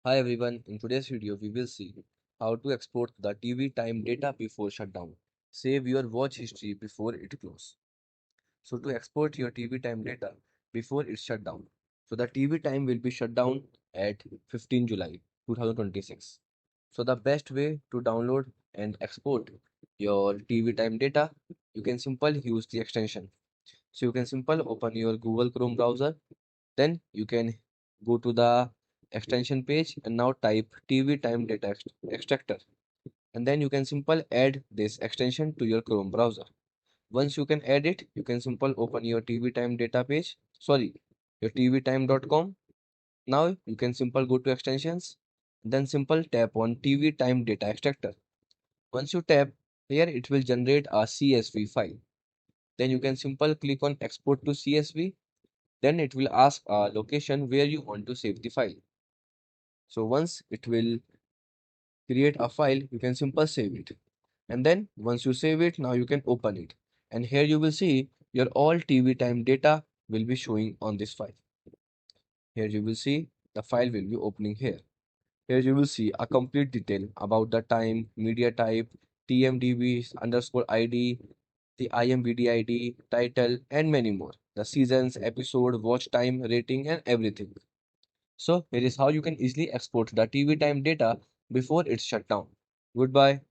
Hi everyone, in today's video we will see how to export the TV time data before shutdown. Save your watch history before it closes. So to export your TV time data before it's shut down. So the TV time will be shut down at 15 July 2026. So the best way to download and export your TV time data, you can simply use the extension. So you can simply open your Google Chrome browser, then you can go to the extension page and now type TV time data extractor, and then you can simply add this extension to your Chrome browser. Once you can add it, you can simply open your TV time data page, sorry, your tvtime.com. Now you can simply go to extensions, then simple tap on TV time data extractor. Once you tap here, it will generate a CSV file. Then you can simply click on export to CSV. Then it will ask a location where you want to save the file. So once it will create a file, you can simply save it. And then once you save it, now you can open it. And here you will see your all TV time data will be showing on this file. Here you will see the file will be opening here. Here you will see a complete detail about the time, media type, TMDB underscore ID, the IMVD ID, title, and many more. The seasons, episode, watch time, rating, and everything. So here is how you can easily export the TV time data before it's shut down. Goodbye.